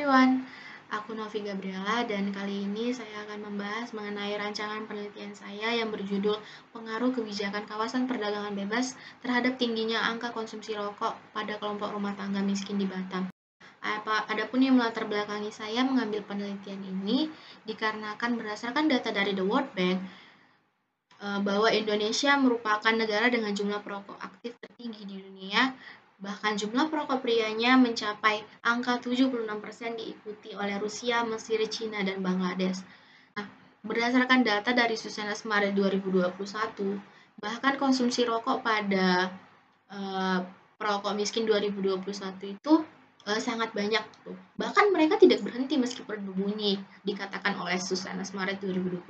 everyone, aku Novi Gabriela dan kali ini saya akan membahas mengenai rancangan penelitian saya yang berjudul Pengaruh Kebijakan Kawasan Perdagangan Bebas terhadap tingginya angka konsumsi rokok pada kelompok rumah tangga miskin di Batam. Adapun yang melatar belakangi saya mengambil penelitian ini dikarenakan berdasarkan data dari The World Bank bahwa Indonesia merupakan negara dengan jumlah perokok aktif tertinggi di dunia. Bahkan jumlah perokok prianya mencapai angka 76% diikuti oleh Rusia, Mesir, Cina, dan Bangladesh. Nah, berdasarkan data dari Susenas Maret 2021, bahkan konsumsi rokok pada perokok miskin 2021 itu sangat banyak tuh. Bahkan mereka tidak berhenti meskipun berbunyi, dikatakan oleh Susenas Maret 2021.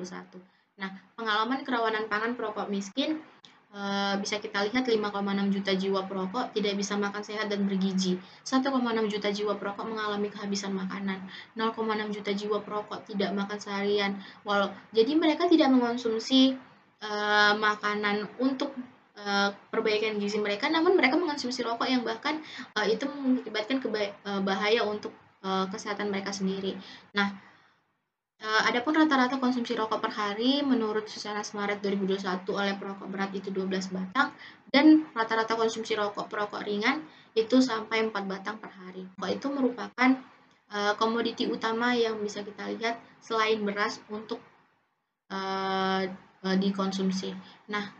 Nah, pengalaman kerawanan pangan perokok miskin bisa kita lihat 5,6 juta jiwa perokok tidak bisa makan sehat dan bergizi. 1,6 juta jiwa perokok mengalami kehabisan makanan. 0,6 juta jiwa perokok tidak makan seharian. Jadi mereka tidak mengonsumsi makanan untuk perbaikan gizi mereka, namun mereka mengonsumsi rokok yang bahkan itu mengakibatkan bahaya untuk kesehatan mereka sendiri. Nah, adapun rata-rata konsumsi rokok per hari menurut Susenas Maret 2021 oleh perokok berat itu 12 batang dan rata-rata konsumsi perokok ringan itu sampai 4 batang per hari. Rokok itu merupakan komoditi utama yang bisa kita lihat selain beras untuk dikonsumsi. Nah,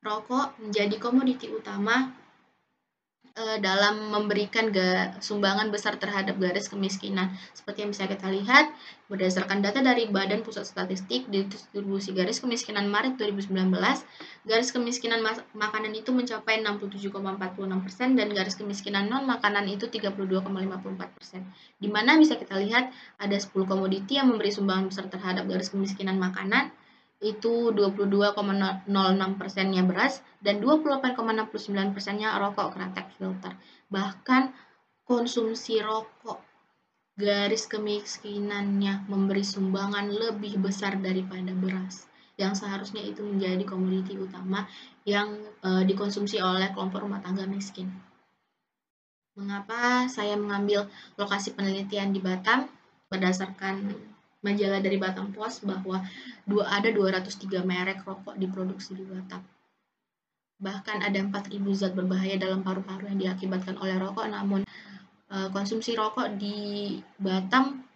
rokok menjadi komoditi utama dalam memberikan sumbangan besar terhadap garis kemiskinan. Seperti yang bisa kita lihat, berdasarkan data dari Badan Pusat Statistik, distribusi garis kemiskinan Maret 2019, garis kemiskinan makanan itu mencapai 67,46% dan garis kemiskinan non-makanan itu 32,54%. Di mana bisa kita lihat ada 10 komoditi yang memberi sumbangan besar terhadap garis kemiskinan makanan, itu 22,06%-nya beras dan 28,69%-nya rokok kretek filter. Bahkan konsumsi rokok garis kemiskinannya memberi sumbangan lebih besar daripada beras yang seharusnya itu menjadi komoditi utama yang dikonsumsi oleh kelompok rumah tangga miskin. Mengapa saya mengambil lokasi penelitian di Batam? Berdasarkan majalah dari Batam Post bahwa ada 203 merek rokok diproduksi di Batam. Bahkan ada 4.000 zat berbahaya dalam paru-paru yang diakibatkan oleh rokok, namun konsumsi rokok di Batam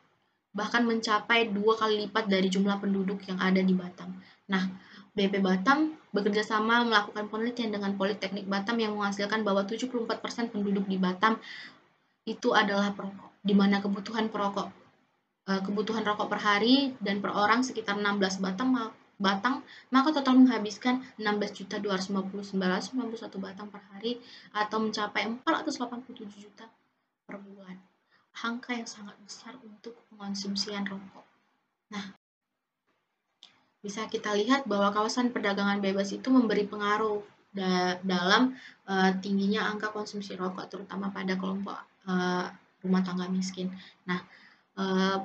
bahkan mencapai 2 kali lipat dari jumlah penduduk yang ada di Batam. Nah, BP Batam bekerja sama melakukan penelitian dengan Politeknik Batam yang menghasilkan bahwa 74% penduduk di Batam itu adalah perokok, di mana kebutuhan rokok per hari dan per orang sekitar 16 batang, maka total menghabiskan 16.259.991 batang per hari atau mencapai 487 juta per bulan. Angka yang sangat besar untuk pengonsumsian rokok. Nah, bisa kita lihat bahwa kawasan perdagangan bebas itu memberi pengaruh dalam tingginya angka konsumsi rokok, terutama pada kelompok rumah tangga miskin. Nah,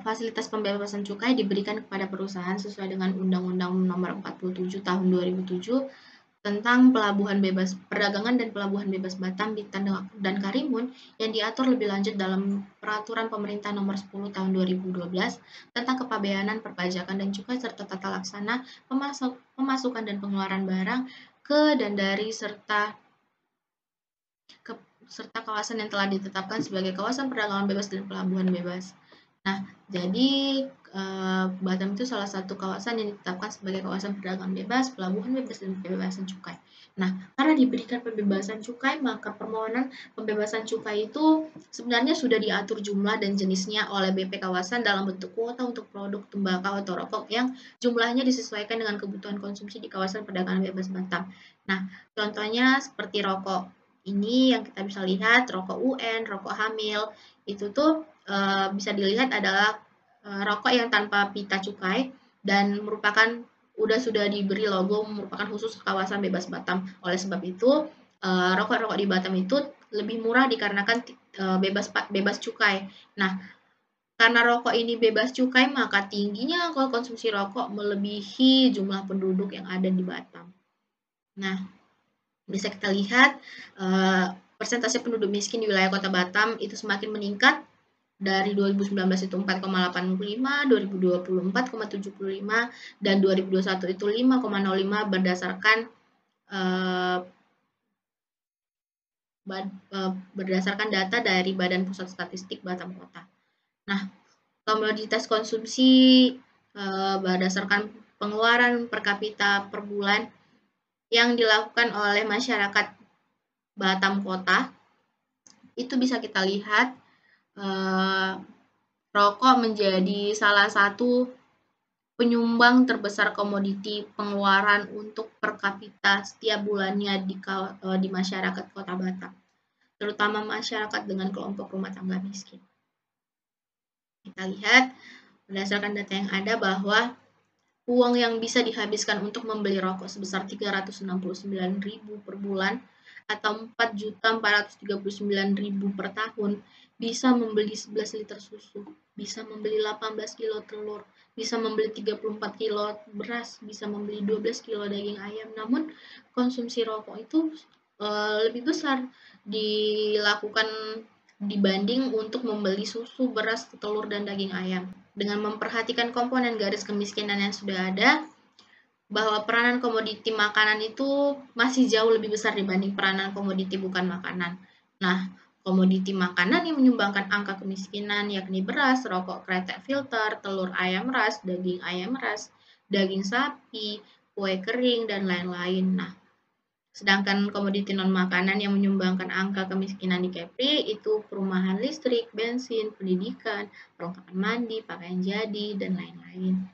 fasilitas pembebasan cukai diberikan kepada perusahaan sesuai dengan Undang-Undang Nomor 47 Tahun 2007 tentang perdagangan dan pelabuhan bebas Batam, Bintan, dan Karimun yang diatur lebih lanjut dalam Peraturan Pemerintah Nomor 10 Tahun 2012 tentang kepabeanan, perpajakan, dan cukai serta tata laksana pemasukan dan pengeluaran barang ke dan dari serta kawasan yang telah ditetapkan sebagai kawasan perdagangan bebas dan pelabuhan bebas. Nah, jadi Batam itu salah satu kawasan yang ditetapkan sebagai kawasan perdagangan bebas, pelabuhan bebas, dan pembebasan cukai. Nah, karena diberikan pembebasan cukai, maka permohonan pembebasan cukai itu sebenarnya sudah diatur jumlah dan jenisnya oleh BP kawasan dalam bentuk kuota untuk produk tembakau atau rokok yang jumlahnya disesuaikan dengan kebutuhan konsumsi di kawasan perdagangan bebas Batam. Nah, contohnya seperti rokok ini yang kita bisa lihat, rokok UN, rokok hamil, itu tuh bisa dilihat adalah rokok yang tanpa pita cukai dan sudah diberi logo merupakan khusus kawasan bebas Batam. Oleh sebab itu, rokok-rokok di Batam itu lebih murah dikarenakan bebas cukai. Nah, karena rokok ini bebas cukai, maka tingginya angka konsumsi rokok melebihi jumlah penduduk yang ada di Batam. Nah, bisa kita lihat persentase penduduk miskin di wilayah Kota Batam itu semakin meningkat dari 2019 itu 4,85, 2020 4,75, dan 2021 itu 5,05 berdasarkan data dari Badan Pusat Statistik Batam Kota. Nah, komoditas konsumsi berdasarkan pengeluaran per kapita per bulan yang dilakukan oleh masyarakat Batam Kota, itu bisa kita lihat rokok menjadi salah satu penyumbang terbesar komoditi pengeluaran untuk per kapita setiap bulannya di masyarakat Kota Batam, terutama masyarakat dengan kelompok rumah tangga miskin. Kita lihat berdasarkan data yang ada bahwa uang yang bisa dihabiskan untuk membeli rokok sebesar 369.000 per bulan atau 4.439.000 per tahun bisa membeli 11 liter susu, bisa membeli 18 kilo telur, bisa membeli 34 kilo beras, bisa membeli 12 kilo daging ayam. Namun konsumsi rokok itu lebih besar dilakukan dibanding untuk membeli susu, beras, telur, dan daging ayam. Dengan memperhatikan komponen garis kemiskinan yang sudah ada, bahwa peranan komoditi makanan itu masih jauh lebih besar dibanding peranan komoditi bukan makanan. Nah, komoditi makanan yang menyumbangkan angka kemiskinan yakni beras, rokok kretek filter, telur ayam ras, daging ayam ras, daging sapi, kue kering, dan lain-lain. Nah, sedangkan komoditi non-makanan yang menyumbangkan angka kemiskinan di Kepri itu perumahan listrik, bensin, pendidikan, perlengkapan mandi, pakaian jadi, dan lain-lain.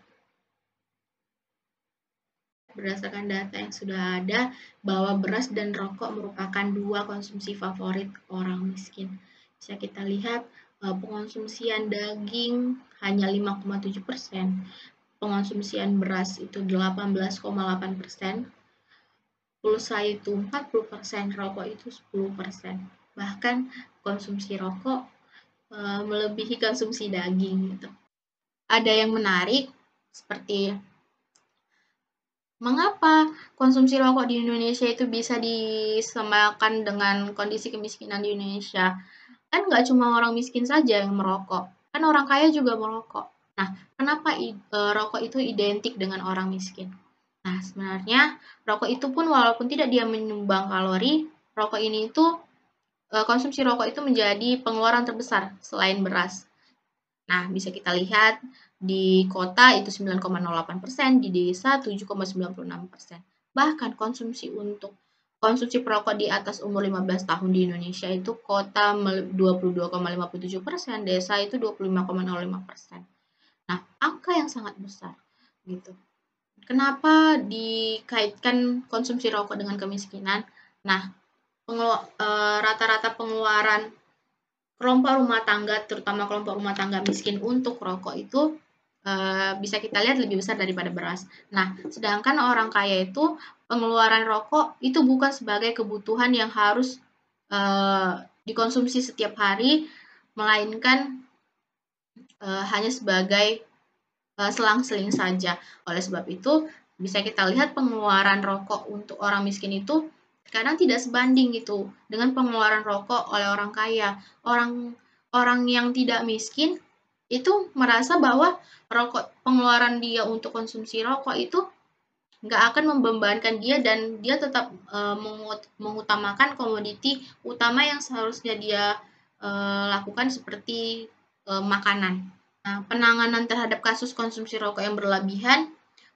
Berdasarkan data yang sudah ada, bahwa beras dan rokok merupakan dua konsumsi favorit orang miskin. Bisa kita lihat pengonsumsian daging hanya 5,7%, pengonsumsian beras itu 18,8%, pulsa itu 40%, rokok itu 10%. Bahkan konsumsi rokok melebihi konsumsi daging gitu. Ada yang menarik seperti mengapa konsumsi rokok di Indonesia itu bisa disamakan dengan kondisi kemiskinan di Indonesia? Kan nggak cuma orang miskin saja yang merokok, kan orang kaya juga merokok. Nah, kenapa rokok itu identik dengan orang miskin? Nah, sebenarnya rokok itu pun walaupun tidak dia menyumbang kalori, rokok ini itu konsumsi rokok itu menjadi pengeluaran terbesar selain beras. Nah, bisa kita lihat di kota itu 9,08%, di desa 7,96%. Bahkan konsumsi perokok di atas umur 15 tahun di Indonesia itu kota 22,57%, desa itu 25,05%. Nah, angka yang sangat besar gitu. Kenapa dikaitkan konsumsi rokok dengan kemiskinan? Nah, rata-rata pengeluaran kelompok rumah tangga, terutama kelompok rumah tangga miskin untuk rokok itu bisa kita lihat lebih besar daripada beras. Nah, sedangkan orang kaya itu pengeluaran rokok itu bukan sebagai kebutuhan yang harus dikonsumsi setiap hari, melainkan hanya sebagai selang-seling saja. Oleh sebab itu, bisa kita lihat pengeluaran rokok untuk orang miskin itu kadang tidak sebanding gitu dengan pengeluaran rokok oleh orang kaya. Orang yang tidak miskin itu merasa bahwa pengeluaran dia untuk konsumsi rokok itu nggak akan membebankan dia dan dia tetap mengutamakan komoditi utama yang seharusnya dia lakukan seperti makanan. Nah, penanganan terhadap kasus konsumsi rokok yang berlebihan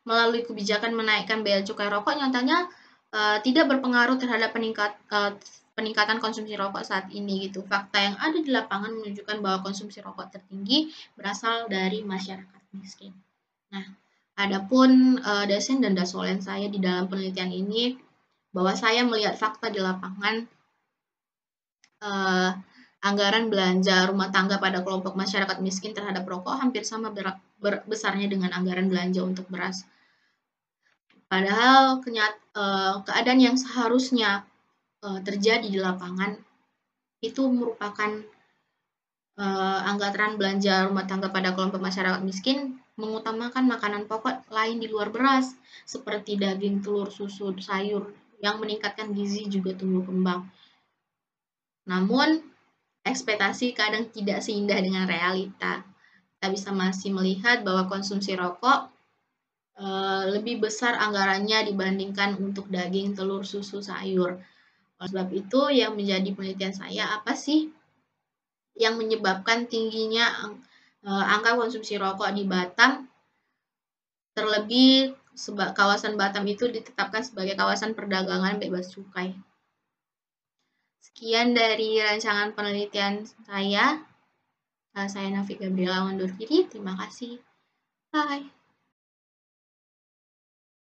melalui kebijakan menaikkan bea cukai rokok nyatanya tidak berpengaruh terhadap peningkatan konsumsi rokok saat ini gitu. Fakta yang ada di lapangan menunjukkan bahwa konsumsi rokok tertinggi berasal dari masyarakat miskin. Nah, adapun Dasen dan Dasolen saya di dalam penelitian ini bahwa saya melihat fakta di lapangan anggaran belanja rumah tangga pada kelompok masyarakat miskin terhadap rokok hampir sama besarnya dengan anggaran belanja untuk beras. Padahal keadaan yang seharusnya terjadi di lapangan itu merupakan anggaran belanja rumah tangga pada kelompok masyarakat miskin mengutamakan makanan pokok lain di luar beras seperti daging, telur, susu, sayur yang meningkatkan gizi juga tumbuh kembang. Namun ekspektasi kadang tidak seindah dengan realita. Kita bisa masih melihat bahwa konsumsi rokok lebih besar anggarannya dibandingkan untuk daging, telur, susu, sayur. Oleh sebab itu, yang menjadi penelitian saya, apa sih yang menyebabkan tingginya angka konsumsi rokok di Batam, terlebih kawasan Batam itu ditetapkan sebagai kawasan perdagangan bebas cukai. Sekian dari rancangan penelitian saya. Saya Nafi Gabriela undur diri. Terima kasih. Bye.